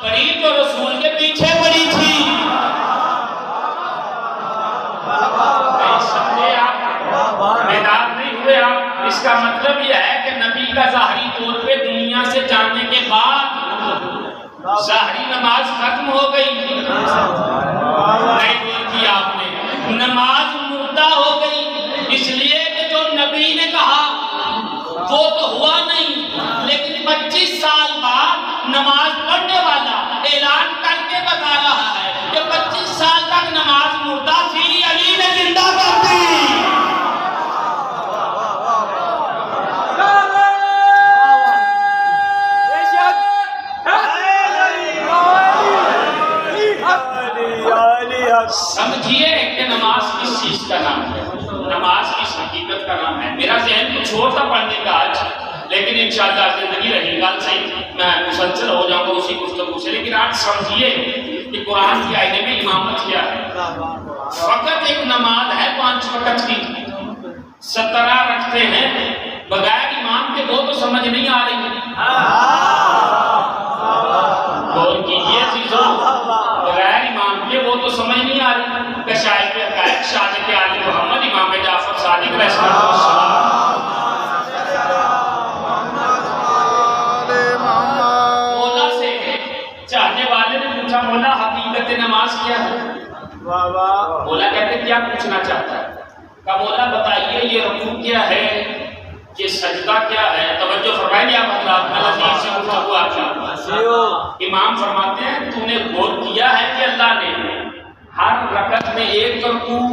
پڑی تو رسول کے پیچھے پڑی تھی. سمجھے آپ؟ بیدار نہیں ہوئے آپ؟ اس کا مطلب یہ ہے کہ نبی کا ظاہری طور پہ دنیا سے جانے کے بعد ظاہری نماز ختم ہو گئی. نہیں غور کیا آپ نے؟ نماز مردہ ہو گئی، اس لیے کہ جو نبی نے کہا وہ تو ہوا نہیں، لیکن 25 سال بعد نماز پڑھنے والا اعلان کر کے بتا رہا ہے کہ 25 سال تک نماز مردہ تھی، علی نے زندہ کر دی. سمجھیے کہ نماز کس چیز کا نام ہے، نماز کس حقیقت کا نام ہے. میرا ذہن کچھ اور تھا پڑھنے کا آج، لیکن انشاءاللہ زندگی رہے گا صحیح میں مسلسل ہو جاؤں گا اسی گفتگو سے. لیکن آج سمجھیے کہ قرآن کے آئینے میں امامت کیا ہے. فقط ایک نماز ہے 5 وقت کی، 17 رکھتے ہیں بغیر امام کے، وہ تو سمجھ نہیں آ رہی. غور کیجیے چیزوں، بغیر امام کے وہ تو سمجھ نہیں آ رہی. کشائف حقائق شہادت آل محمد امام جعفر صادق علیہ السلام. مولا سے چاہنے والے نے پوچھا مولا حقیقت نماز کیا ہے؟ مولا کہتے کیا پوچھنا چاہتا ہے؟ کہا مولا بتائیے یہ رکوع کیا ہے، یہ سجدہ کیا ہے. توجہ فرمائیں آپ حضرات، اللہ سے گفتگو آپ کا. امام فرماتے ہیں تو نے غور کیا ہے کہ اللہ نے ہر رکعت میں 1 رکوع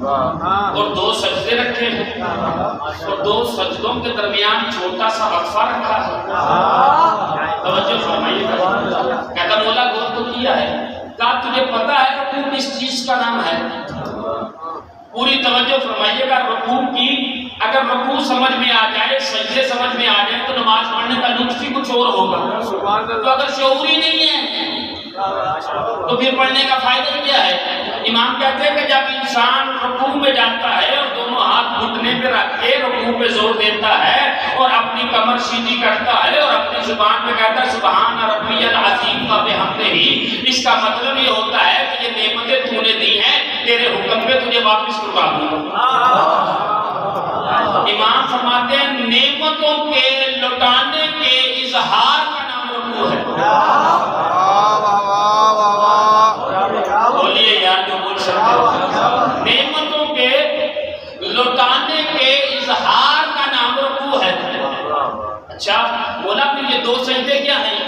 اور 2 سجدے رکھے ہیں، اور 2 سجدوں کے درمیان چھوٹا سا وقفہ رکھا ہے. توجہ فرمائیے. کہتا مولا غور تو کیا ہے. کہا تجھے پتا ہے رکوع کس چیز کا نام ہے؟ پوری توجہ فرمائیے گا. رکوع کی اگر رکوع سمجھ میں آ جائے، سجدے سمجھ میں آ جائے تو نماز پڑھنے کا لطف ہی کچھ اور ہوگا. تو اگر شعور ہی نہیں ہے تو پھر پڑھنے کا فائدہ کیا ہے؟ امام کہتے ہیں کہ جب انسان رکوع میں جاتا ہے اور دونوں ہاتھ گھٹنے پہ رکھ کے رکوع پہ زور دیتا ہے اور اپنی کمر سیدھی کرتا ہے اور اپنی زبان میں کہتا ہے سبحان ربی العظیم و بحمدہ، اس کا مطلب یہ ہوتا ہے کہ یہ نعمتیں تو نے دی ہیں، تیرے حکم پہ تجھے واپس کروا دوں گا. امام فرماتے ہیں نعمتوں کے لٹانے کے اظہار کا نام رکوع ہے. بولیے یار جو بول سکتے ہو. نعمتوں کے لٹانے کے اظہار کا نام رکوع ہے. اچھا بولا پھر یہ 2 سجدے کیا ہیں؟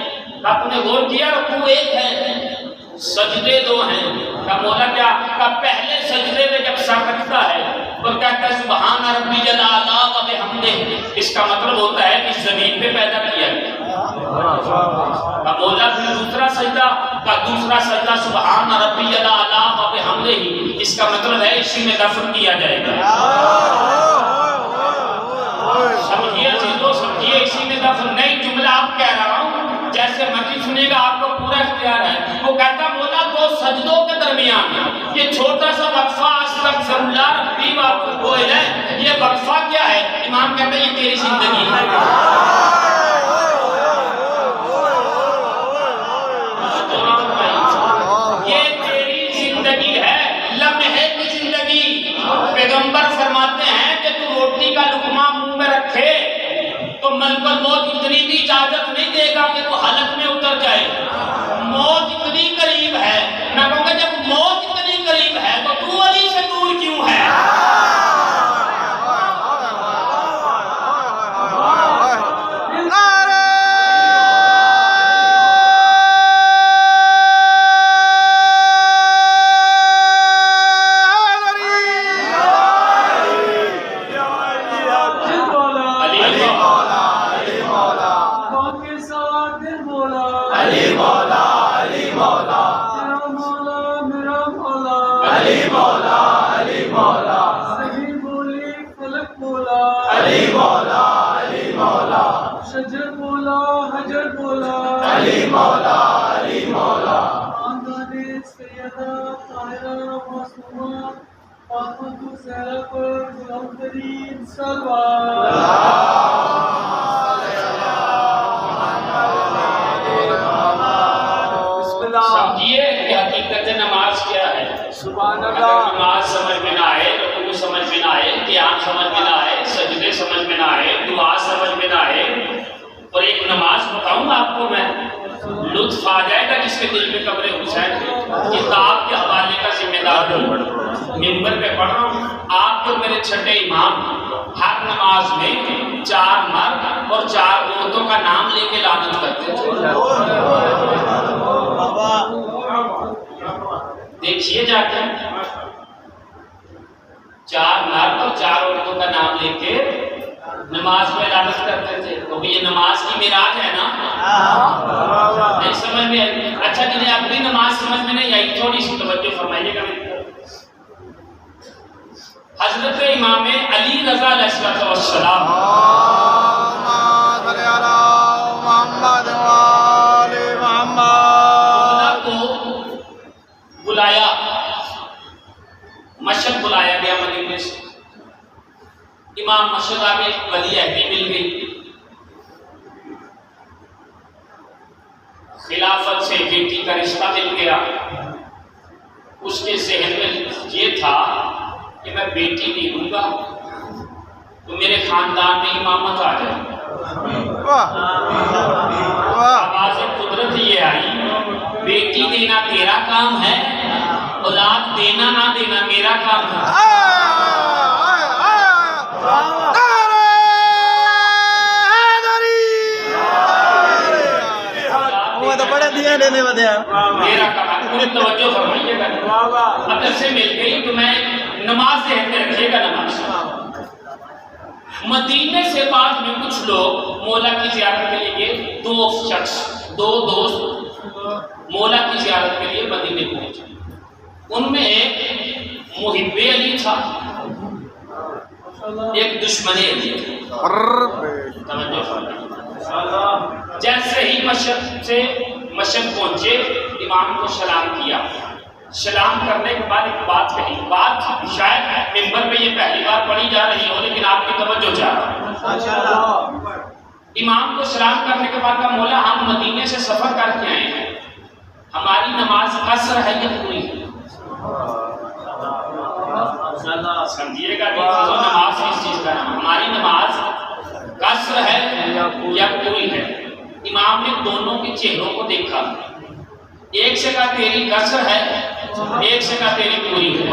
آپ نے غور کیا رکوع 1 ہے، سجدے 2 ہیں. کہا مولا کیا؟ کہا پہلے سجدے میں جب سر رکھتا ہے اور کہتا ہے سبحان ربی الاعلی و بحمدہ، اس کا مطلب ہوتا ہے کہ زمین پہ پیدا کیا گیا. کہا مولا پھر دوسرا سجدہ؟ کہا دوسرا سجدہ سبحان ربی الاعلی و بحمدہ، اس کا مطلب ہے اسی میں دفن کیا جائے گا. سمجھیے چیزوں، سمجھیے اسی میں دفن نہیں. جملہ آپ کہہ رہا ہوں جیسے مرضی سنے گا، آپ کو پورا اختیار ہے. وہ کہتا مولا 2 سجدوں کے درمیان یہ چھوٹا سا وقفہ استغفر اللہ ربی واتوب الیہ، یہ وقفہ کیا ہے؟ امام کہتا ہے یہ تیری زندگی ہے. یہ تیری زندگی ہے، لمحے کی زندگی. پیغمبر فرماتے ہیں کہ تو روٹی کا لقمہ منہ میں رکھے تو ملک الموت اتنی بھی اجازت نہیں دے گا کہ تو حلق میں اتر جائے. موت اتنی قریب ہے. میں کہوں گا جب موت اتنی قریب ہے تو علی سے دور کیوں ہے؟ سمجھیے کہ حقیقت نماز کیا ہے. اگر نماز سمجھ میں نہ آئے، رکوع سمجھ میں نہ آئے، قیام سمجھ میں نہ آئے، سجدے سمجھ میں نہ آئے، دعا سمجھ میں نہ آئے، اور ایک نماز بتاؤں آپ کو میں، لطف آ جائے گا جس کے دل میں قبر حسین ہے. کتاب کے حوالے کا ذمہ دار ہوں، منبر پہ پڑھ رہا ہوں. آپ کو میرے چھٹے امام ہر نماز میں 4 مرد اور 4 عورتوں کا نام لے کے لعنت کرتے تھے. دیکھیے جا کے 4 مرد اور 4 عورتوں کا نام لے کے نماز میں لعنت کرتے تھے. تو یہ نماز کی معراج ہے نا؟ نہیں سمجھ میں آئی؟ اچھا جنہیں اپنی نماز سمجھ میں نہیں آئی، تھوڑی سی توجہ فرمائیے گا. حضرت امام علی رضا علیہ السلام کو بلایا، مشہد بلایا گیا مدینے سے. امام مشہد آگے ولی عہدی مل گئی. خلافت سے بیٹی کا رشتہ مل گیا. اس کے ذہن میں یہ تھا کہ میں بیٹی نہیں دوں گا تو میرے خاندان میں امامت آ جائے. آواز قدرت یہ آئی، بیٹی دینا تیرا کام ہے، اولاد دینا نہ دینا میرا کام ہے. میرا کام ہے. توجہ فرمائیے گا. اگر سے مل گئی تو میں نماز ذہن میں رکھیے گا. نماز مدینے سے بعد میں کچھ لوگ مولا کی زیارت کے لیے، 2 شخص 2 دوست مولا کی زیارت کے لیے مدینے پہنچے. ان میں ایک محب علی تھا، ایک دشمن علی تھا. جیسے ہی مشہد پہنچے، امام کو سلام کیا. سلام کرنے کے بعد ایک بات کہی، بات شاید منبر پہ یہ پہلی بار پڑھی جا رہی ہو لیکن آپ کی توجہ چاہتا. امام کو سلام کرنے کے بعد کہا، مولا ہم مدینے سے سفر کر کے آئے ہیں، ہماری نماز قصر ہے یا پوری ہے؟ سمجھیے گا نماز کس چیز کا نام، ہماری نماز قصر ہے یا پوری ہے؟ امام نے دونوں کے چہروں کو دیکھا، ایک سے کہا تیری قصر ہے، ایک سے کہا تیری پوری ہے.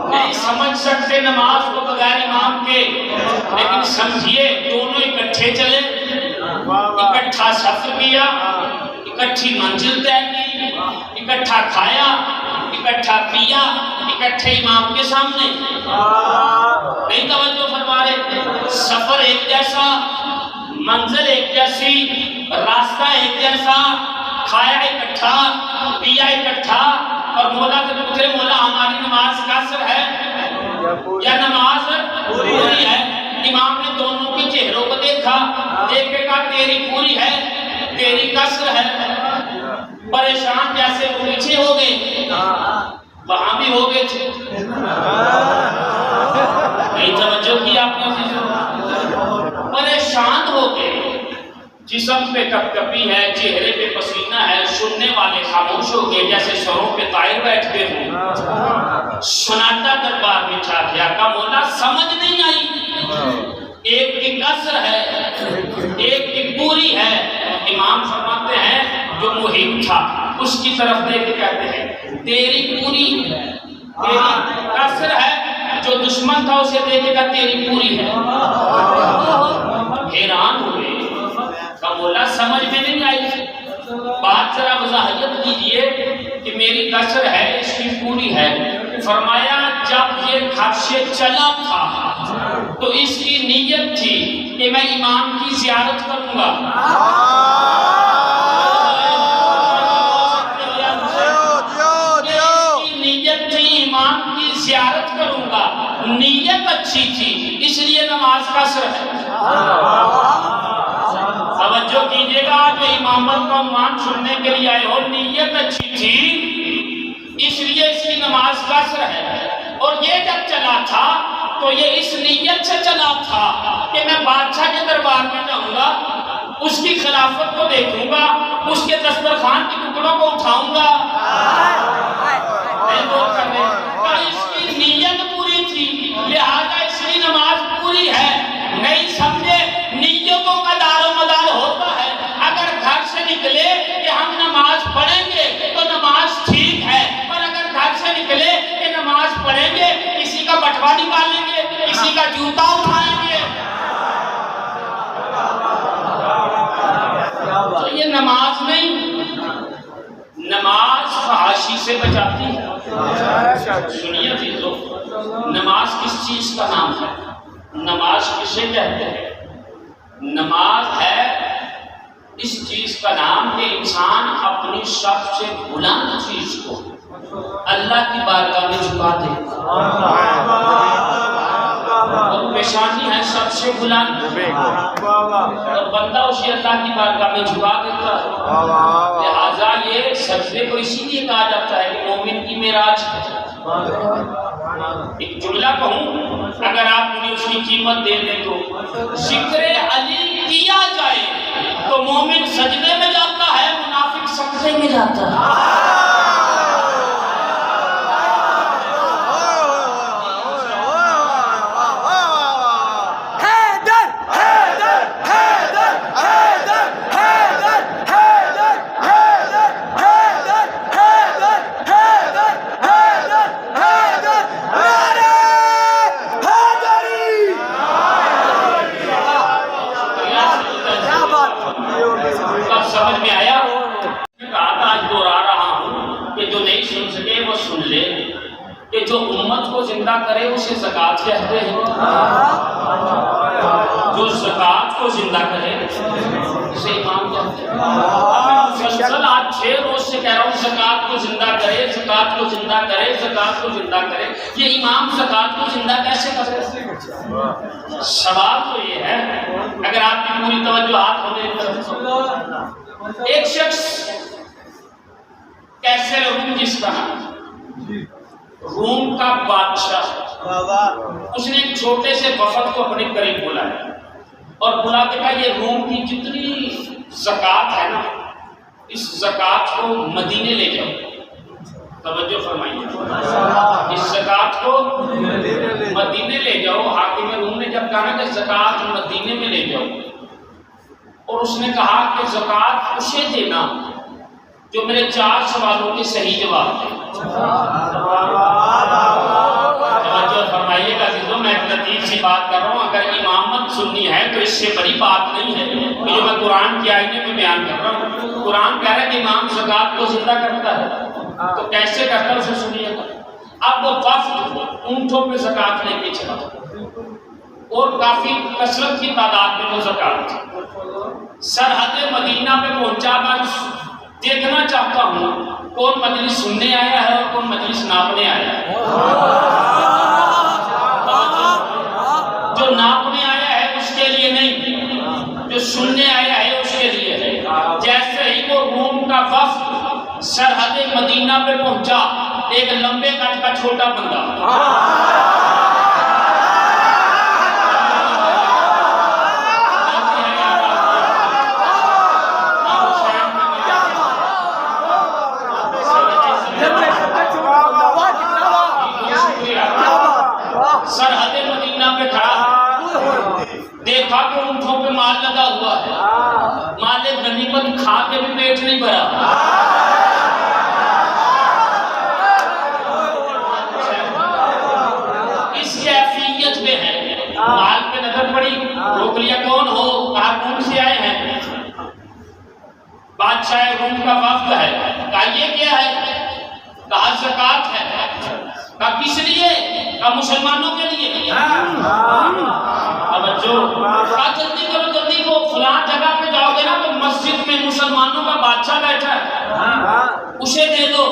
نہیں سمجھ سکتے نماز کو بغیر امام کے، لیکن سمجھیے دونوں اکٹھے چلے، اکٹھا سفر کیا، اکٹھی منزل طے کی، اکٹھا کھایا، اکٹھا پیا، اکٹھے امام کے سامنے. نہیں توجہ فرما رہے؟ سفر ایک جیسا، منزل ایک جیسی، راستہ ایک جیسا، کھایا اکٹھا، پیا اکٹھا، اور مولا سے پوچھے مولا ہماری نماز قصر ہے یا نماز پوری ہے؟ امام نے دونوں کے چہروں کو دیکھا، دیکھ کے کہا تیری پوری ہے، تیری قصر ہے. پریشان جیسے وہ پیچھے ہو گئے، وہاں بھی ہو گئے تھے. نہیں توجہ کی آپ نے؟ پریشان ہو گئے، جسم پہ کپکپی ہے، چہرے پہ پسینہ ہے، سننے والے خاموش ہو گئے جیسے سروں پہ طائر بیٹھ گئے ہوں. سناٹا دربار میں چھا گیا. کہا مولا سمجھ نہیں آئی، ایک کی قصر ہے ایک کی پوری ہے. امام فرماتے ہیں جو محب تھا اس کی طرف دیکھ کے کہتے ہیں تیری پوری ہے، تیری قصر ہے. جو دشمن تھا اسے دیکھ کے کہا تیری پوری ہے. حیران ہوئے، کہا مولا سمجھ میں نہیں آئی، بات ذرا وضاحت کیجئے کہ میری قصر ہے اس کی پوری ہے. فرمایا جب یہ گھر سے چلا تھا تو اس کی نیت تھی کہ میں امام کی زیارت کروں گا. زیارت کروں گا، نیت اچھی تھی اس لیے نماز قصر ہے. توجہ کیجئے گا، جو امامت کا عنوان سننے کے لیے آئے ہو، نیت اچھی تھی اس لیے اس کی نماز قصر ہے. اور یہ جب چلا تھا تو یہ اس نیت سے چلا تھا کہ میں بادشاہ کے دربار میں جاؤں گا شرافت کو دیکھوں گا، اس کے دسترخوان کے ٹکڑوں کو اٹھاؤں گا۔ اس کی نیت پوری تھی، لہذا اس کی نماز پوری ہے۔ نہیں سمجھے، نیتوں کا دار و مدار ہوتا ہے۔ اگر گھر سے نکلے کہ ہم نماز پڑھیں گے تو نماز ٹھیک ہے، اور اگر گھر سے نکلے کہ نماز پڑھیں گے، کسی کا بٹوا نکالیں گے، کسی کا جوتا اٹھائیں گے، تو یہ نماز نہیں۔ نماز فحاشی سے بچاتی ہے۔ سنیے عزیزو، نماز کس چیز کا نام ہے؟ نماز کسے کہتے ہیں؟ نماز ہے اس چیز کا نام کہ انسان اپنی سب سے بلند چیز کو اللہ کی بارگاہ میں جھکا دے، اور پیشانی ہے سب سے بلند، اور بندہ اسے اللہ کی بارگاہ میں جھکا دیتا ہے۔ لہذا یہ سجدے کو اسی لیے کہا جاتا ہے کہ مومن کی معراج ہے۔ ایک جملہ کہوں، اگر آپ مجھے اس کی قیمت دے دیں تو ذکر علی کیا جائے تو مومن سجدے میں جاتا ہے، منافق سجدے میں جاتا ہے۔ سمجھ میں آیا؟ آج دوہرا رہا ہوں کہ جو نہیں سن سکے وہ سن لے کہ جو امت کو زندہ کرے اسے زکوٰۃ کہتے ہیں۔ جو زکوٰۃ کو زندہ کرے اسے امام کہتے ہیں۔ مسلسل آج 6 روز سے کہہ رہا ہوں زکوٰۃ کو زندہ کرے، زکوٰۃ کو زندہ کرے، زکوٰۃ کو زندہ کرے۔ یہ امام زکوٰۃ کو زندہ کیسے کرے؟ سوال تو یہ ہے، اگر آپ کی پوری توجہات ہونے پر ایک شخص کیسر روم جس کا نام، روم کا بادشاہ، اس نے ایک چھوٹے سے وفد کو اپنے قریب بلایا اور بلا کے کہا یہ روم کی جتنی زکوٰۃ ہے نا، اس زکوٰۃ کو مدینے لے جاؤ۔ توجہ فرمائیے، اس زکوٰۃ کو مدینے لے جاؤ۔ حاکم روم نے جب کہا کہ زکوٰۃ مدینے میں لے جاؤ، اور اس نے کہا کہ زکوٰۃ اسے دینا جو میرے 4 سوالوں کے صحیح جواب دے۔ توجہ فرمائیے گا عزیزو، میں ایک لطیف سی بات کر رہا ہوں، اگر امامت سننی ہے تو اس سے بڑی بات نہیں ہے کہ جو میں قرآن کی آیتیں میں بیان کر رہا ہوں۔ قرآن کہہ رہا ہے کہ امام زکوٰۃ کو زندہ کرتا ہے، تو کیسے کرتا ہے اسے سنیے گا۔ اب وہ وفد اونٹوں پہ زکوٰۃ لے کے چلا اور کافی کثرت کی تعداد میں وہ زکوٰۃ تھی۔ سرحد مدینہ پہ پہنچا، میں دیکھنا چاہتا ہوں کون مجلس سننے آیا ہے اور کون مجلس ناپنے آیا ہے۔ جو ناپنے آیا ہے اس کے لیے نہیں، جو سننے آیا ہے اس کے لیے ہے۔ جیسے ہی وہ روم کا وفد سرحد مدینہ پہ پہنچا، ایک لمبے قد کا چھوٹا بندہ سرحد مدینہ پہ کھڑا، دیکھا کہ اونٹوں پہ مال لگا ہوا ہے، مال غنیمت کھا کے بھی پیٹ نہیں بھرا۔ اس کیفیت میں ہے، مال پہ نظر پڑی، روک لیا کون ہو؟ کہا روم سے آئے ہیں، بادشاہ روم کا وفد ہے۔ کہا یہ کیا ہے؟ کہا زکوٰۃ ہے۔ کہا کس لیے؟ کہا مسلمانوں کے لیے۔ توجہ، کہا جلدی کرو جلدی، وہ فلاں جگہ پہ جاؤ گے نا تو مسجد میں مسلمانوں کا بادشاہ بیٹھا ہے، اسے دے دو۔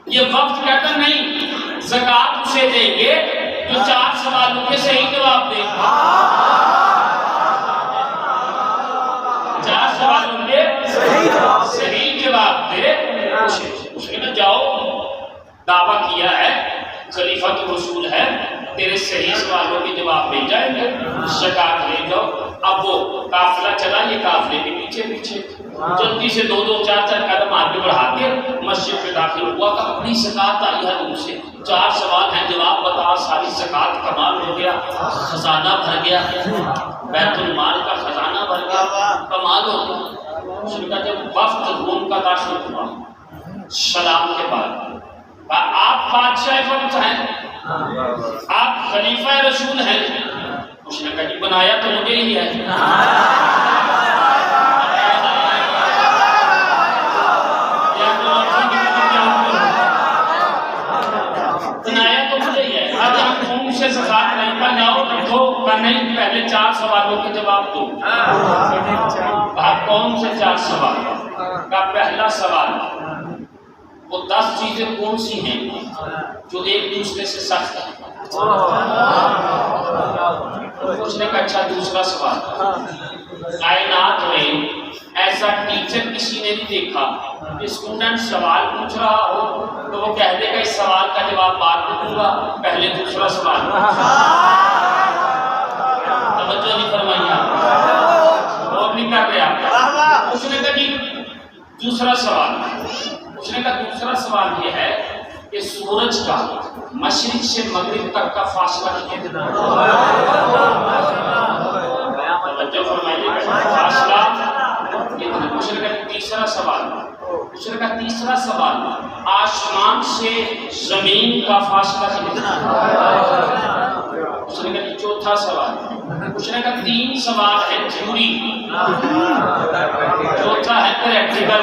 یہ وفد کہتا نہیں، زکوٰۃ اسے دیں گے جو 4 سوالوں کے صحیح جواب دے۔ 4 سوالوں کے صحیح جواب دے، اس نے کہا جاؤ، دعویٰ کیا ہے، خلیفۃ الرسول ہے، تیرے صحیح سوالوں کے جواب مل جائیں گے، زکوٰۃ لے جاؤ۔ اب وہ قافلہ چلا، یہ قافلے کے پیچھے پیچھے جلدی سے 2-2 4-4 قدم آگے بڑھا کے مسجد میں داخل ہوا کہ اپنی زکات آئی ہے ان سے 4 سوال ہیں، جواب بتا، ساری زکات کمال ہو گیا، خزانہ بھر گیا، بیت المال کا خزانہ بھر گیا، کمال ہو گیا۔ اس نے کہا جب وفد روم کا داخل ہوا سلام کے بعد، آپ بادشاہ وقت ہیں، آپ خلیفہ رسول ہیں؟ اس نے کہا جی بنایا تو مجھے ہی ہے، بنایا تو مجھے ہی ہے، اب ہم قوم سے زکات نہیں کا جاؤ رکھو کا نہیں، پہلے 4 سوالوں کے جواب دو۔ آپ کون سے 4 سوال کا؟ پہلا سوال وہ 10 چیزیں کون سی ہیں جو ایک دوسرے سے سخت ہیں؟ اس نے کہا اچھا دوسرا سوال، کائنات میں ایسا ٹیچر کسی نے نہیں دیکھا کہ اسٹوڈنٹ سوال پوچھ رہا ہو تو وہ کہہ دے گا اس سوال کا جواب بعد میں دوں گا، پہلے دوسرا سوال۔ توجہ نہیں فرمائی آپ، اور نہیں کر رہے آپ۔ اس نے کہا جی دوسرا سوال، اس نے کہا دوسرا سوال یہ ہے کہ سورج کا مشرق سے مغرب تک کا فاصلہ کتنا ہے؟ توجہ فرمائیے، فاصلہ کتنا؟ اس نے کہا تیسرا سوال، اس نے کہا تیسرا سوال آسمان سے زمین کا فاصلہ کتنا ہے؟ اس نے کہا چوتھا سوال، اس نے کہا 3 سوال ہے تھیوری، چوتھا ہے پریکٹیکل۔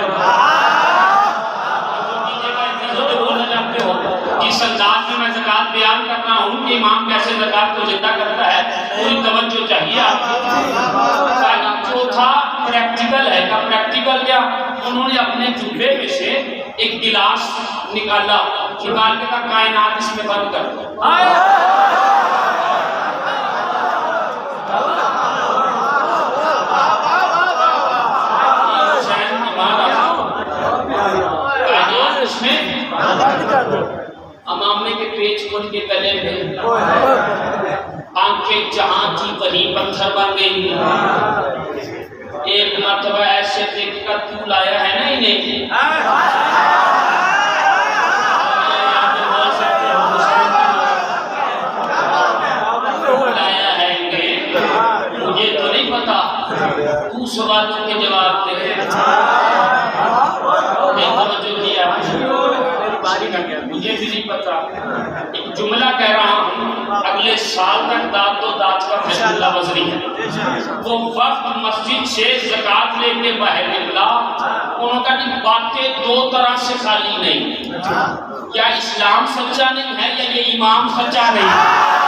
جس انداز میں میں زکات بیان کر رہا ہوں کہ امام کیسے زکات کو زندہ کرتا ہے، پوری توجہ چاہیے آپ کو۔ چوتھا پریکٹیکل ہے، کا پریکٹیکل کیا؟ انہوں نے اپنے جبے میں سے ایک گلاس نکالا، نکال کے کہا کائنات اس میں بند کر دو۔ کائنات اس میں امامے کے پیچ کھول کے گلے میں، آنکھیں جہاں کی وہیں پتھر بن گئی۔ ایک مرتبہ ایسے دیکھ کر تو لایا ہے نا انہیں، لایا ہے انہیں، مجھے تو نہیں پتا، تو سوالوں کے جواب دے۔ توجہ کیا، مجھے بھی نہیں پتا، ایک جملہ کہہ رہا ہوں، اگلے سال تک داد و داد کا فیصلہ وزری ہے۔ وہ وقت مسجد سے زکات لے کے باہر نکلا، انہوں کا کہ باتیں 2 طرح سے خالی نہیں، کیا اسلام سچا نہیں ہے یا یہ امام سچا نہیں ہے؟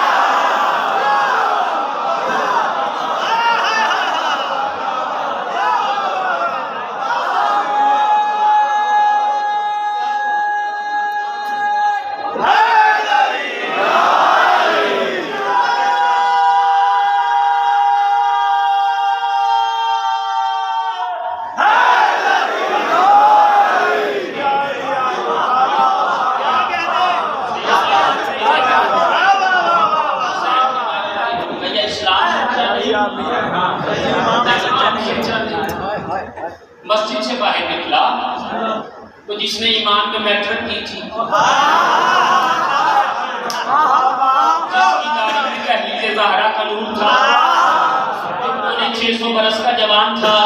مسجد سے باہر نکلا تو جس نے ایمان میں میٹرک کی تھی، جس کی داڑھی میں تحلیل زہرا کا نور تھا، جو پونے 600 برس کا جوان تھا،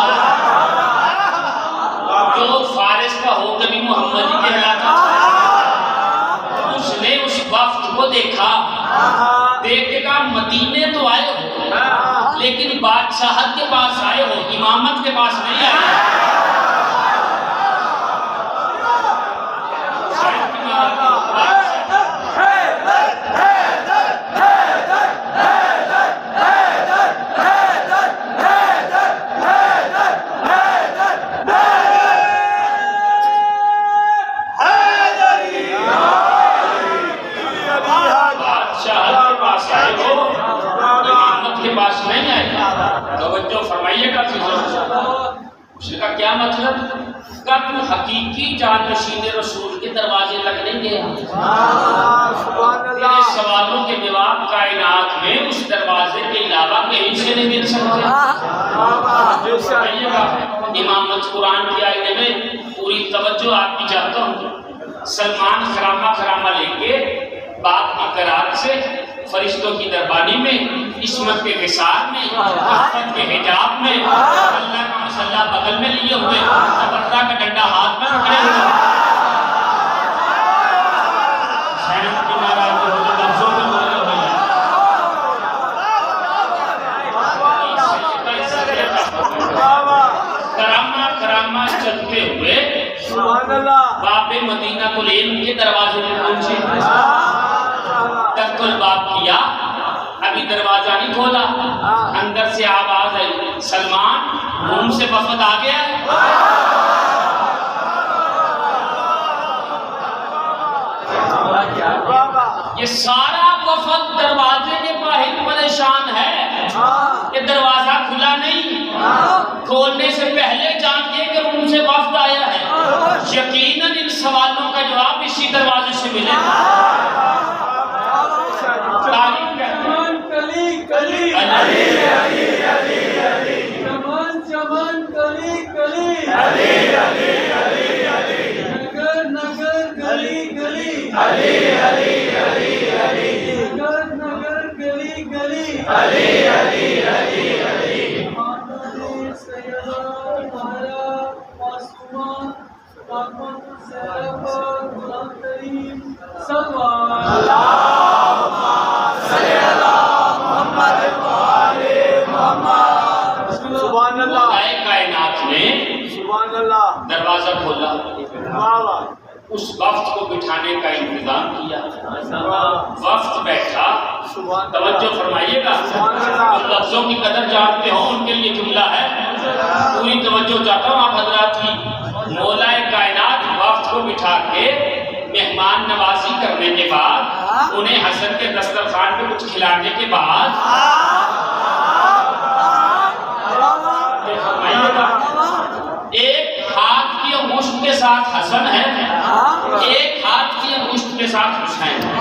جو فارس کا ہو کبھی محمدی کہلاتا تھا، اس نے اس وفد کو دیکھا، دیکھ کے کہا مدینے تو آئے ہو لیکن بادشاہت کے پاس آئے ہو، امامت کے پاس نہیں آئے۔ اس نے کہا کیا مطلب؟ کہا تو حقیقی جانشین رسول کے دروازے تک نہیں گیا، تیرے سوالوں کے جواب کائنات میں اس دروازے کے علاوہ کہیں سے نہیں مل سکتے۔ امامت قرآن کے آئینے میں پوری توجہ آپ کی چاہتا ہوں۔ سلمان خرامہ خرامہ لے کے باپ کی قرار سے فرشتوں کی دربانی میں، عصمت کے حصار میں، رحمت کے حجاب میں، اللہ کا مسلح بغل میں لیے ہوئے، تبرہ کا ڈنڈا ہاتھ میں پکڑے ہوئے، سینٹ کی ناراض ہو جو لفظوں میں بولے ہوئے کرامہ کرامہ چلتے ہوئے باب مدینہ العلم کے دروازے میں پہنچے، تک الباب کیا، ابھی دروازہ نہیں کھولا، اندر سے آواز آئی سلمان روم سے وفد آ گیا۔ یہ سارا وفد دروازے کے باہر پریشان ہے کہ دروازہ کھلا نہیں، کھولنے سے پہلے جان گئے کہ روم سے وفد آیا ہے، یقیناً ان سوالوں کا جواب اسی دروازے سے ملے گا۔ دروازہ کھولا، اس وقت کو بٹھانے کا انتظام کیا، وقت بیٹھا۔ توجہ فرمائیے گا، لفظوں کی قدر جانتے ہو ان کے لیے جملہ ہے، پوری توجہ چاہتا ہوں آپ حضرات کی۔ مولا کائنات وقت کو بٹھا کے مہمان نوازی کرنے کے بعد، انہیں حسن کے دسترخوان پہ کچھ کھلانے کے بعد، ایک ہاتھ کی انگشت کے ساتھ حسن ہے، ایک ہاتھ کی انگشت کے ساتھ حسین ہے۔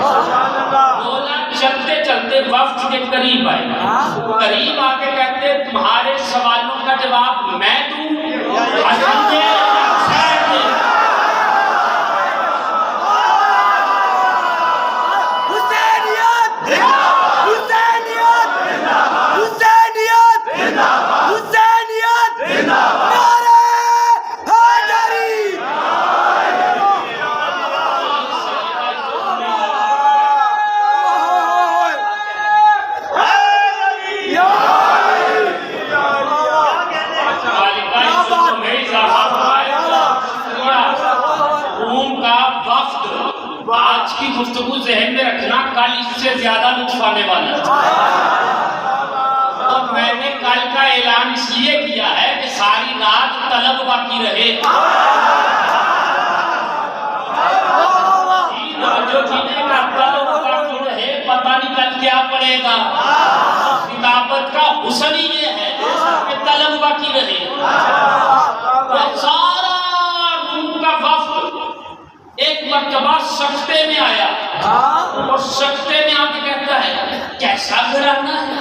مولا چلتے چلتے وفد کے قریب آئے، قریب آ کے کہتے تمہارے سوالوں کا جواب میں دوں، حسن دے حسین دے۔ آج کی گفتگو ذہن میں رکھنا، کل اس سے زیادہ لطف آنے والا ہے۔ اور میں نے کل کا اعلان اس لیے کیا ہے کہ ساری رات طلب باقی رہے، جو جینے کا طلب باقی رہے، پتہ نہیں کل کیا پڑے گا۔ کتابت کا حسن ہی یہ ہے کہ طلب باقی رہے۔ سارا روم کا وفد ایک مرتبہ سکتے میں آیا، اور سکتے میں آ کے کہتا ہے کیسا گھرانہ ہے؟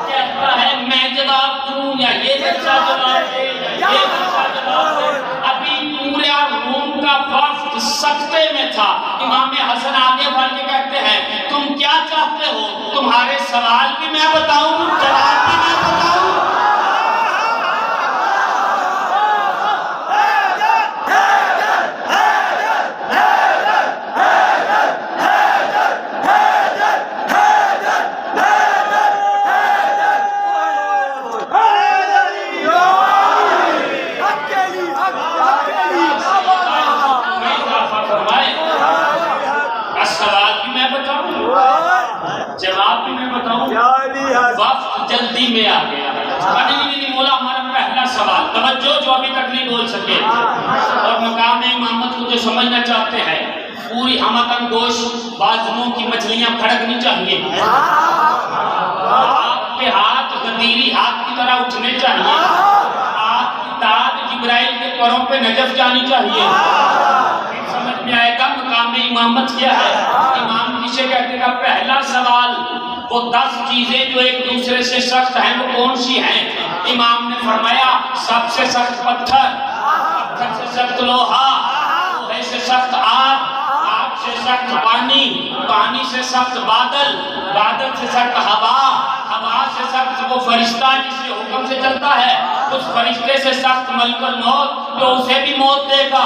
کہتا ہے میں جواب دوں یا یہ بچہ جواب دے یا یہ بچہ جواب دے۔ ابھی پورے روم کا وفد سکتے میں تھا، امام حسن آگے بڑھ کے کہتے ہیں تم کیا چاہتے ہو؟ تمہارے سوال بھی میں بتاؤں، جواب بھی میں بتاؤں؟ جواب بھی میں بتاؤں؟ وقت جلدی میں آ گیا۔ نہیں مولا ہمارا پہلا سوال، توجہ جو ابھی تک نہیں بول سکے اور مقام امامت کو جو سمجھنا چاہتے ہیں، پوری ہمتن گوش بازموں کی مچھلیاں پھڑکنی چاہیے، آپ کے ہاتھ غدیری ہاتھ کی طرح اٹھنے چاہیے، پروں پہ نجف جانی چاہیے. سمجھ میں آئے گا مقام امامت کیا ہے. امام کسے کہتے ہیں؟ پہلا سوال وہ 10 چیزیں جو ایک دوسرے سے سخت ہیں وہ کون سی ہیں؟ امام نے فرمایا سب سے سخت پتھر، پتھر سے سخت لوہا، لوہے سے سخت آگ، آگ سے سخت پانی، پانی سے سخت بادل، بادل سے سخت ہوا، ہوا سے سخت وہ فرشتہ جس کے حکم سے چلتا ہے، اس فرشتے سے سخت ملک الموت جو اسے بھی موت دے گا،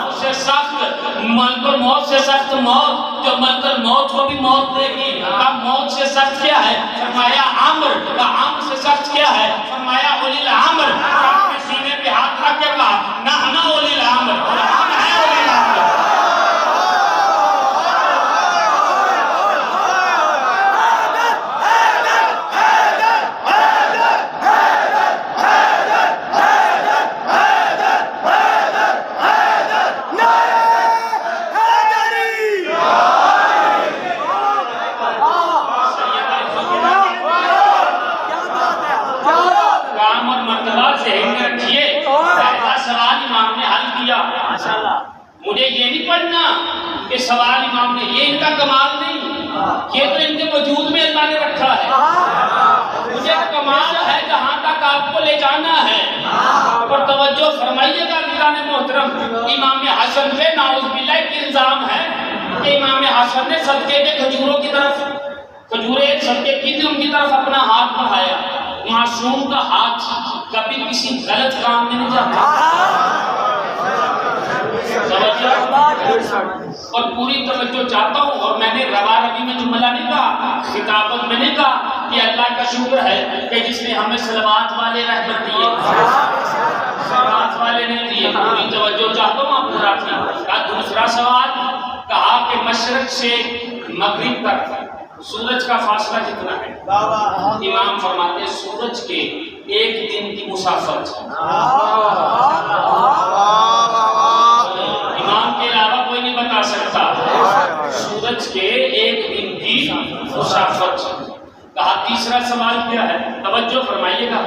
اسے سخت ملک الموت سے سخت موت جو ملک الموت کو بھی موت دے گی. اب موت سے سخت کیا ہے؟ فرمایا عمر. عمر سے سخت کیا ہے؟ فرمایا اولی العمر. اپنے سینے پہ ہاتھ رکھ کے کہا نحن اولی العمر، ہم ہیں اولی العمر. مجھے یہ نہیں پڑھنا کہ سوال امام نے، یہ ان کا کمال نہیں، یہ تو ان کے وجود میں اللہ نے رکھا ہے. مجھے کمال ہے جہاں تک آپ کو لے جانا ہے. اور توجہ فرمائیے گا عزیزان محترم، امام حسن پہ نعوذ باللہ ایک الزام ہے کہ امام حسن نے صدقے کے کھجوروں کی طرف، کھجوریں صدقے کی تھی ان کی طرف اپنا ہاتھ بڑھایا. معصوم کا ہاتھ کبھی کسی غلط کام میں نہیں جاتا. اور پوری توجہ چاہتا ہوں، اور میں نے روا روی میں جملہ نہیں کہا، خطابت میں نہیں کہا کہ اللہ کا شکر ہے کہ جس نے ہمیں صلوات والے رحمت دیے، صلوات والے نہیں دیے. پوری توجہ چاہتا ہوں آپ حضرات کی. کا دوسرا سوال کہا کہ مشرق سے مغرب تک سورج کا فاصلہ کتنا ہے؟ امام فرماتے ہیں سورج کے ایک دن کی مسافت. امام کے علاوہ کوئی نہیں بتا سکتا. سورج کے ایک دن کی مسافت. کہا تیسرا سوال کیا ہے؟ توجہ فرمائیے گا.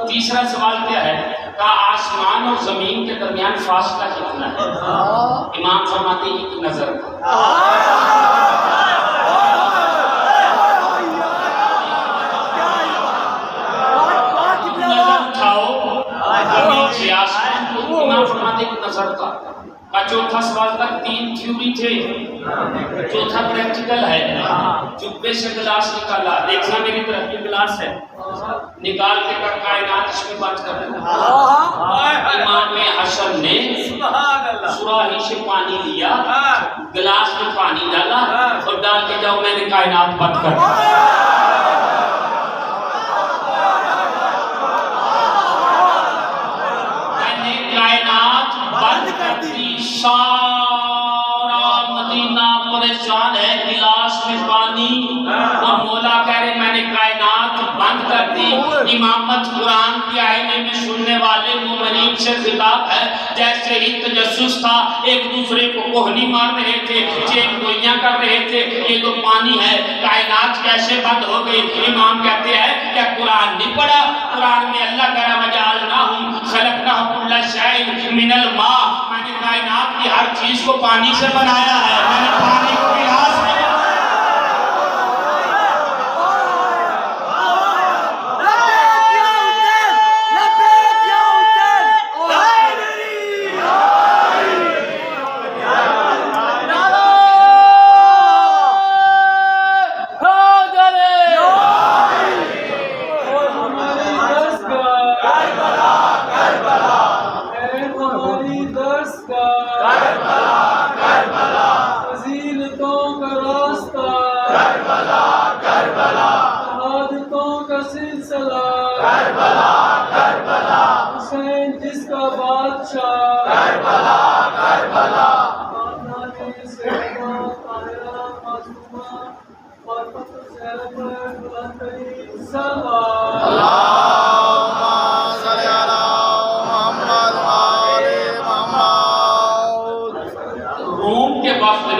تیسرا سوال کیا ہے؟ کہا آسمان اور زمین کے درمیان فاصلہ کتنا ہے؟ امام فرماتے ہیں ایک نظر. نظر اٹھاؤ زمین سے آسمان کو، امام فرماتے ہیں ایک نظر کا. چوتھا سوال تک 3 تھیوری تھے، چوتھا پریکٹیکل ہے. چپے سے گلاس نکالا، دیکھنا میری طرف یہ گلاس ہے، نکال کے کائنات اس میں بات کر دیتا. امام حسن نے سراہی سے پانی لیا، گلاس میں پانی ڈالا اور ڈال کے جاؤ میں نے کائنات بند کر دی. سارا مدینہ پریشان ہے، گلاس میں پانی، اور مولا کہہ رہے میں نے کائنات بند کر دی. امامت قرآن کی آئینے میں سننے والے مومنین سے خطاب ہے. جیسے ہی تجسس تھا ایک دوسرے کو کوہنی مار رہے تھے، چین گوئیاں کر رہے تھے، یہ تو پانی ہے، کائنات کیسے بند ہو گئی؟ امام کہتے ہیں کہ قرآن نہیں پڑھا؟ قرآن میں اللہ کہہ رہا وجعلناہم خلقناہ کل شیء من الماء، میں نے کائنات کی ہر چیز کو پانی سے بنایا ہے، میں نے پانی کو گلاس میں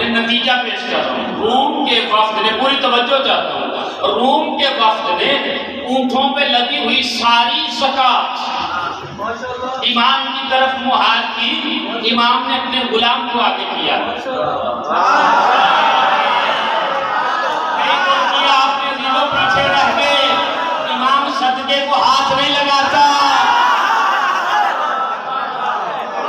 نتیجہ پیش کر رہا ہوں. روم کے وفد نے، پوری توجہ چاہتا ہوں، روم کے وفد نے اونٹوں پہ لگی ہوئی ساری زکات امام کی طرف منہ کی، امام نے اپنے غلام کو آگے کیا، آپ نے دلوں پیچھے رہ گئے، امام صدقے کو ہاتھ نہیں لگاتا،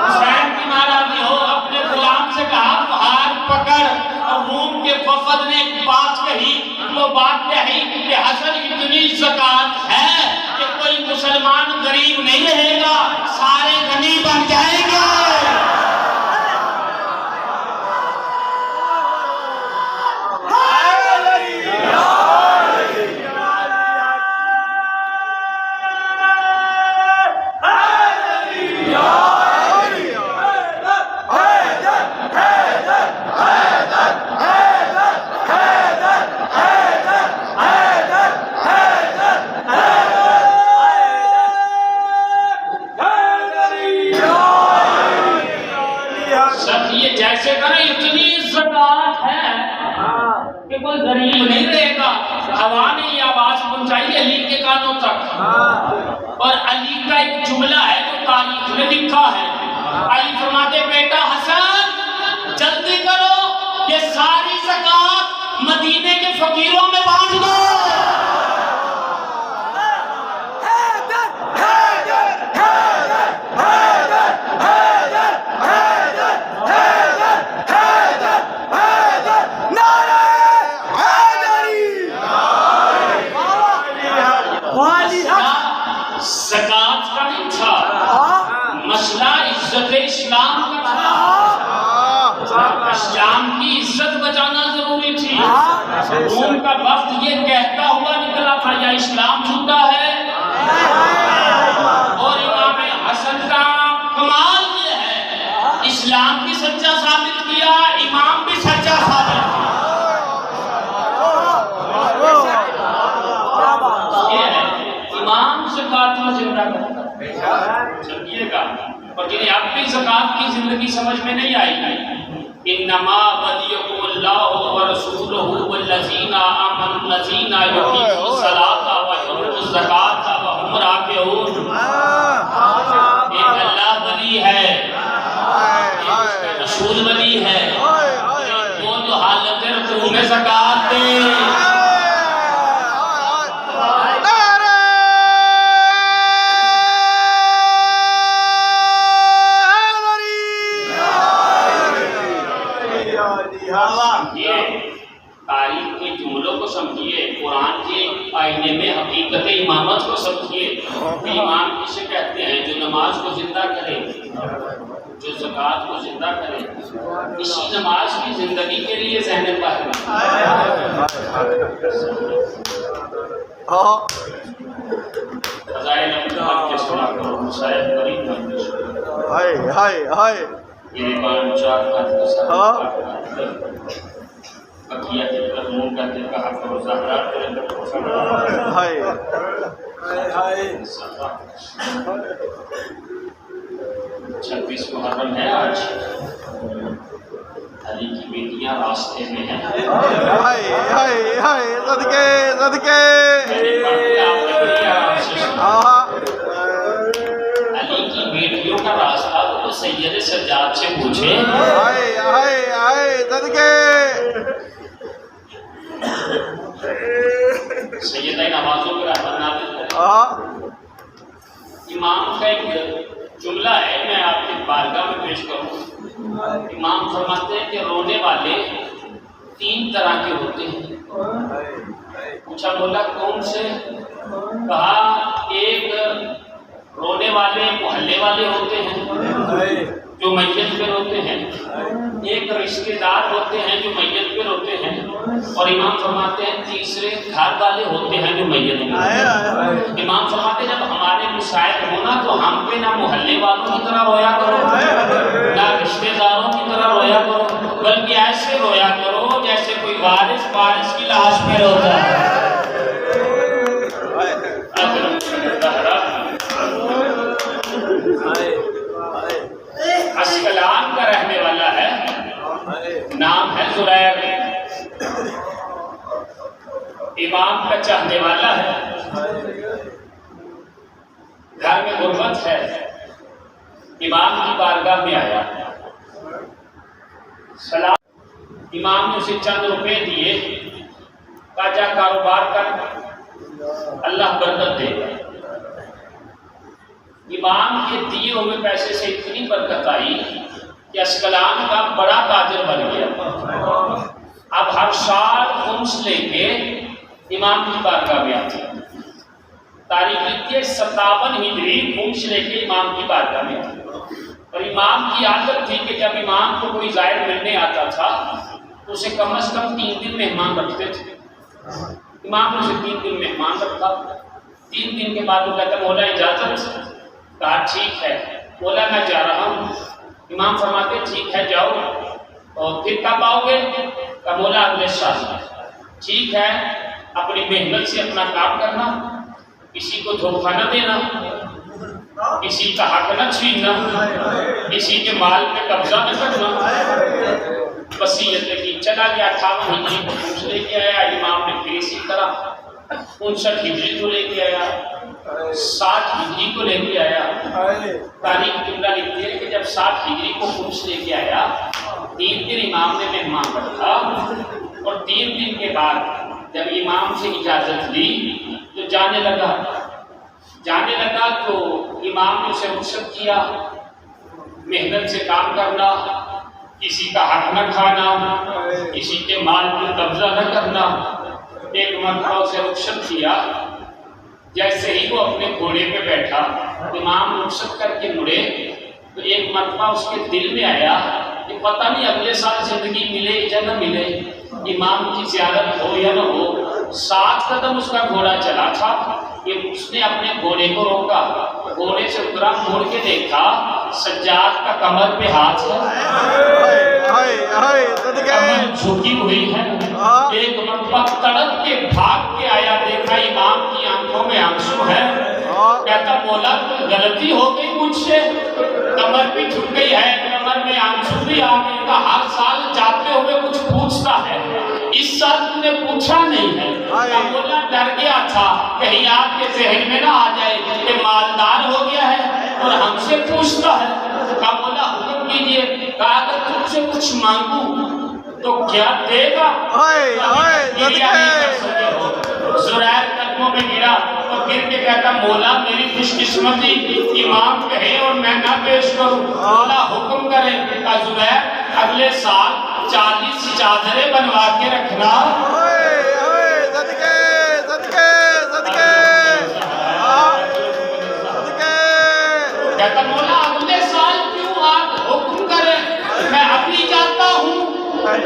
حسین کی مارا بھی ہو، اپنے غلام سے کہا ہاتھ پکڑ، اور روم کے وفد نے ایک بات کہی، وہ بات کہی کہ حسن اتنی زکات ہے کہ کوئی مسلمان غریب نہیں رہے گا، سارے غنی بن جائیں گے۔ جیسے کہ اتنی زکات ہے کہ کوئی غریب نہیں رہے گا، ہوا نے یہ آواز پہنچائی علی کے کانوں تک، اور علی کا ایک جملہ ہے جو تاریخ میں لکھا ہے، علی فرماتے بیٹا حسن جلدی کرو، یہ ساری زکات مدینے کے فقیروں میں بانٹ دو۔ زکات کا نہیں تھا مسئلہ، عزت اسلام کا تھا، اسلام کی عزت بچانا ضروری تھی۔ روم کا وفد یہ کہتا ہوا نکلا تھا یا اسلام جھوٹا ہے، اور امام حسن کا کمال یہ ہے اسلام بھی سچا ثابت کیا، امام بھی سچا ثابت کیا۔ امام زکات میں زندہ کرتا سمجھیے گا، اور جنہیں اب بھی زکات کی زندگی سمجھ میں نہیں آئی، انما ولیکم اللہ ورسولہ والذین آمنوا الذین یقیمون الصلاۃ ویؤتون الزکاۃ وهم راکعون۔ ایک اللہ ولی ہے، ایک اس کا رسول ولی ہے، وہ جو حالت رکوع میں زکات دے۔ تاریخ کے جملوں کو سمجھیے، قرآن کے آئینے میں حقیقت امامت کو سمجھیے۔ امام کسے کہتے ہیں؟ جو نماز کو زندہ کرے، جو زکات کو زندہ کرے، اسی نماز کی زندگی کے لیے ذہن باہر فضائل نبوت کے سنا کرو، شاید غریب یہ بان چار کا بقیہ کے قدموں کا دل کا حق و زہرات کے اندر چھبیس محرم ہے آج، علی کی بیٹیاں راستے میں ہیں، صدقے صدقے علی کی بیٹیوں کا راستہ تو سید سجاد سے پوچھے، صدقے سیدہ نوازوں کے رحمت نازل کریں۔ امام کا ایک جملہ ہے، میں آپ کی بارگاہ میں پیش کروں۔ امام فرماتے ہیں کہ رونے والے تین طرح کے ہوتے ہیں۔ پوچھا بولا کون سے؟ کہا ایک رونے والے محلے والے ہوتے ہیں جو میت پہ روتے ہیں، ایک رشتے دار ہوتے ہیں جو میت پہ روتے ہیں، اور امام فرماتے ہیں تیسرے گھر والے ہوتے ہیں جو میت پہ روتے ہیں۔ امام فرماتے ہیں جب ہمارے مسائل ہونا تو ہم پہ نہ محلے والوں کی طرح رویا کرو، نہ رشتے داروں کی طرح رویا کرو، بلکہ ایسے رویا کرو جیسے کوئی وارث کی لاش پہ روتا ہے۔ اسکلان کا رہنے والا ہے، نام ہے زریر، امام کا چاہنے والا ہے، گھر میں غربت ہے، امام کی بارگاہ میں آیا، سلام، امام نے اسے چند روپے دیے، کہا جا کاروبار کر، اللہ برکت دے گا۔ امام کے دیے ہوئے پیسے سے اتنی برکت آئی کہ اسکلان کا بڑا تاجر بن گیا۔ اب ہر سال خمس لے کے امام کی بارگاہ میں آتے، تاریخ لکھی ہے 57 ہجری خمس لے کے امام کی بارگاہ میں آتے۔ اور امام کی عادت تھی کہ جب امام کو کوئی زائر ملنے آتا تھا تو اسے کم از کم 3 دن مہمان رکھتے تھے۔ امام نے اسے 3 دن مہمان رکھا۔ 3 دن کے بعد وہ کہتا مولا اجازت؟ کہا ٹھیک ہے۔ مولا میں جا رہا ہوں۔ امام فرماتے ٹھیک ہے جاؤ، اور پھر کب آؤ گے؟ کہا مولا اگلے سال۔ ٹھیک ہے، اپنی محنت سے اپنا کام کرنا، کسی کو دھوکہ نہ دینا، کسی کا حق نہ چھیننا، کسی کے مال پہ قبضہ نہ کرنا۔ وصیت کی چلا گیا۔ 58 ہجری کو خمس لے کے آیا، امام نے پھر اسی طرح 59 ہجری کو لے کے آیا، 60 ہجری کو لے کے آیا۔ تاریخ قبلہ لکھتی ہے کہ جب 60 ہجری کو خمس لے کے آیا، 3 دن امام نے مہمان رکھا، اور 3 دن کے بعد جب امام سے اجازت لی تو جانے لگا تو امام نے اسے رخصت کیا۔ محنت سے کام کرنا، کسی کا حق نہ کھانا، کسی کے مال پر قبضہ نہ کرنا۔ ایک مرتبہ اسے رخصت کیا، جیسے ہی وہ اپنے گھوڑے پہ بیٹھا، امام رخصت کر کے مڑے تو ایک مرتبہ اس کے دل میں آیا کہ پتہ نہیں اگلے سال زندگی ملے یا نہ ملے، امام کی زیارت ہو یا نہ ہو۔ 7 قدم اس کا گھوڑا چلا تھا کہ اس نے اپنے گھوڑے کو روکا، گھوڑے سے اترا، موڑ کے دیکھا سجاد کا کمر پہ ہاتھ ہے، کمر جھکی ہوئی ہے۔ ایک مرتبہ تڑپ کے بھاگ کے آیا، دیکھا امام کی آنکھوں میں آنسو ہے۔ کہتا مولا غلطی ہو گئی مجھ سے، کمر بھی جھک گئی ہے، کمر میں آنسو بھی آ گئی۔ کا ہر سال جاتے ہوئے کچھ پوچھتا ہے، اس سال تم نے پوچھا نہیں ہے۔ مولا ڈر گیا تھا کہیں آپ کے ذہن میں نہ آ جائے کہ مالدار ہو گیا ہے اور ہم سے پوچھتا ہے۔ کہا مولا حکم کیجئے۔ کہا اگر تم سے کچھ مانگوں تو کیا دے گا؟ زریر قدموں میں گرا اور گر کے کہتا مولا میری خوش قسمتی، امام کہے اور میں نہ پیش کروں، مولا حکم کرے۔ کہا زریر اگلے سال 40 چادریں بنوا کے رکھنا۔ کہتا مولا اگلے سال کیوں، آپ حکم کریں، میں ابھی جاتا ہوں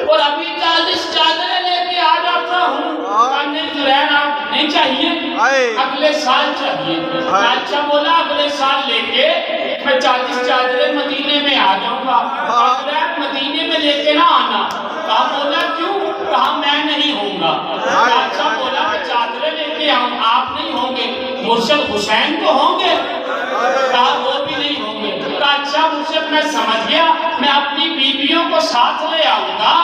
اور ابھی 40 چادریں لے کے آ جاتا ہوں۔ زریر آپ نہیں چاہیے، اگلے سال چاہیے۔ اچھا مولا اگلے سال لے کے میں 40 چادریں مدینے میں آ جاؤں گا، زریر مدینے میں لے کے نہ آنا۔ کہا مولا کیوں؟ کہا میں نہیں ہوں گا۔ اچھا مولا میں چادریں لے کے آؤں، آپ نہیں ہوں گے، مرشد حسین تو ہوں گے؟ کہا وہ بھی نہیں ہوں گے۔ کہا اچھا مرشد میں سمجھ گیا، میں اپنی بیویوں کو ساتھ لے آؤں گا،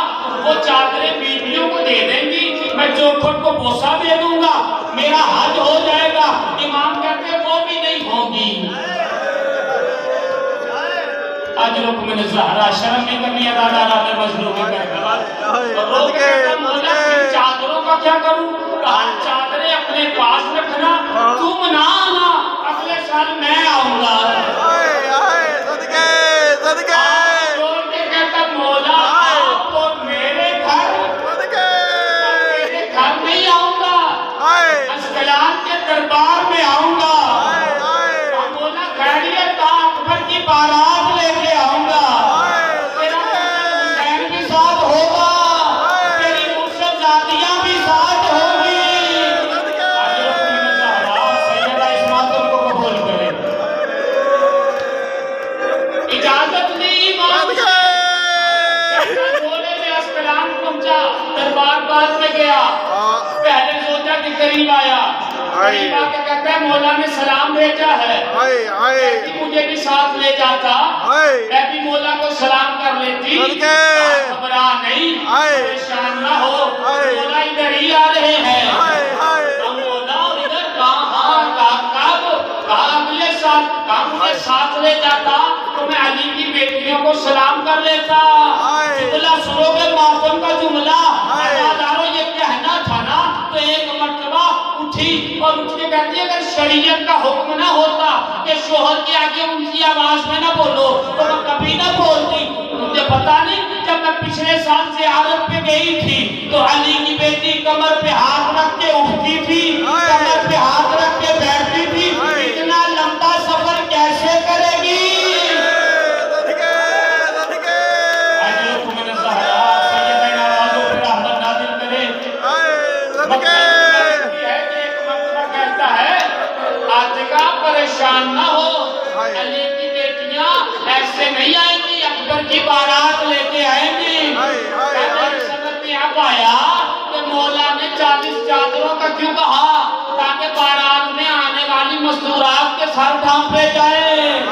وہ چادریں بیویوں کو دے دیں گی، میں چوکھٹ کو بوسہ دے دوں گا، میرا حج ہو جائے گا۔ امام کہتے وہ بھی نہیں ہوگی۔ اجرک من الزہرا، شرم نہیں کرنی ادا دارا میں مظلوم میں کہتا اور لوگ کہتا مولا پھر چادروں کا کیا کروں؟ کہا چادریں اپنے پاس رکھنا، تم نہ آنا، اگلے سال میں آؤں گا۔ چھوڑ کے کہتا مولا آپ کو میرے گھر نہیں آؤں گا، اسکلان کے دربار میں آؤں گا۔ مولا خیریت اکبر کی بارات لے کے آؤں گا، تیرا حسین بھی ساتھ ہوگا، تیری مرشد زادیاں بھی ساتھ ہوگی۔ سیدہ اسماعیل تم کو قبول کرے، اجازت دی امام سے۔ بولے میں اسکلان پہنچا، دربار بعد میں گیا، پہلے سوچا کہ قریب آیا، قریب آ کے کہتا ہے مولا نے سلام بھیجا ہے، مجھے بھی ساتھ لے جاتا، میں بھی مولا کو سلام کر لیتی۔ گھبرا نہیں، پریشان نہ ہو، مولا ادھر ہی آ رہے ہیں۔ مولا ادھر کہاں؟ کب؟ کہا اگلے سال۔ کہا مجھے ساتھ لے جاتا، تو میں علی کی بیٹیوں کو سلام کر لیتا۔ جملہ سنو گے ماتم کا جملہ، ہزاروں یہ کہنا تھا نا، تو ایک مرتبہ اٹھی اور اٹھ کے کہتی ہے اگر شریعت کا حکم نہ ہوتا کہ شوہر کے آگے اونچی آواز میں نہ بولو تو میں کبھی نہ بولتی۔ مجھے پتا نہیں، جب میں پچھلے سال زیارت پہ گئی تھی تو علی کی بیٹی کمر پہ ہاتھ رکھ کے اٹھتی تھی، کمر پہ ہاتھ رکھ کے بیٹھتی تھی، اتنا لمبا سفر کیسے کرے گی؟ پریشان نہ ہو، علی کی بیٹیاں ایسے نہیں آئیں گی، اکبر کی بارات لے کے آئیں گی۔ سمجھ میں اب آیا کہ مولا نے 40 چادروں کا کیوں کہا، تاکہ بارات میں آنے والی مستورات کے سر ڈھانپے جائیں۔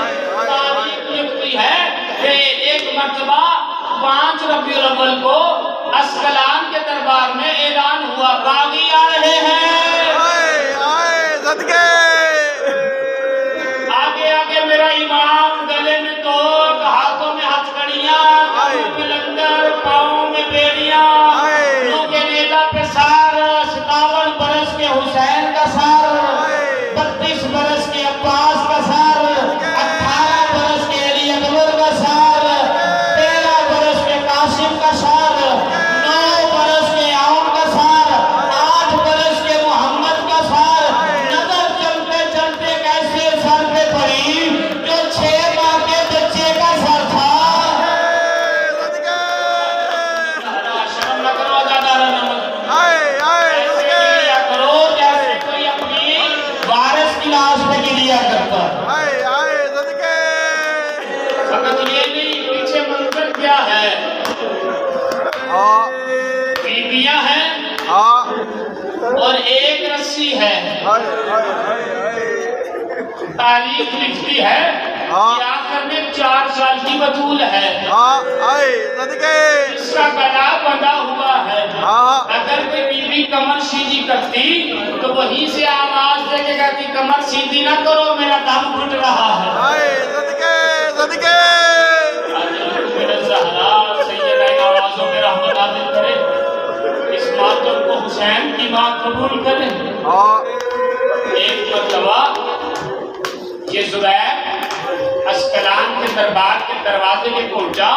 تاریخ لکھتی ہے کہ ایک مرتبہ 5 ربیع الاول کو اسقلان کے دربار میں اعلان ہوا باغی آ رہے ہیں۔ میرا امام گلے میں توق، ہاتھوں میں ہتھکڑیاں، کمر میں لنگر، پاؤں میں بیڑیاں، منہ کے نیزہ پہ سار، 57 برس کے حسین کا سار، 32 برس کے عباس کا سار، 18 برس کے علی اکبر کا سار، 13 برس کے قاسم کا سار، 9 برس کے عون کا سار، 8 برس کے محمد کا سار۔ نظر چلتے چلتے کیسے سر پہ پڑی جو 6 ماہ کے بچے کا سر تھا۔ شرم نہ کرو، زیادہ نہ ایسے گریا کرو جیسے کوئی اپنی وارث کی لاش پہ گریا کرتا۔ فقط یہ نہیں، پیچھے منظر کیا ہے، بیویاں ہیں اور ایک رسی ہے۔ تاریخ لکھتی ہے کہ آخر میں 4 سال کی بطول ہے، اس کا گلا بندھا ہوا ہے۔ اگر کوئی بیوی کمر سیدھی کرتی تو وہیں سے آواز دے کے کہتی کمر سیدھی نہ کرو، میرا دم گھٹ رہا ہے۔ زہرا سیدہ ان آوازوں پہ رحمت عادل کرے، اس ماتم کو حسین کی بات قبول کریں۔ ایک مرتبہ یہ زبیر اسقلان کے دربار کے دروازے پہ پہنچا،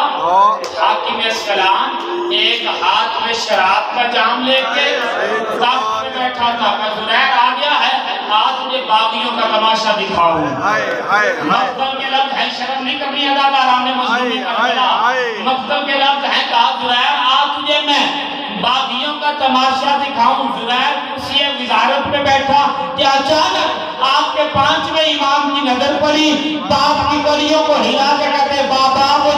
حاکم اسقلان ایک ہاتھ میں شراب کا جام لے کے تخت پہ بیٹھا تھا کہ زبیر آ گیا ہے، آج مجھے باغیوں کا تماشا دکھاؤں۔ مقتل کے لفظ ہیں، شرم نہیں کرنی اداکاران نے مظلومی کربلا، مقتل کے لفظ ہیں، کہا زبیر آج تجھے میں باغیوں کا تماشا دکھاؤں۔ زبیر کرسی وزارت پہ بیٹھا کہ اچانک آپ کے 5ویں امام کی نظر پڑی، باغ کی کلیوں کو ہلا کے کہتے بابا وہ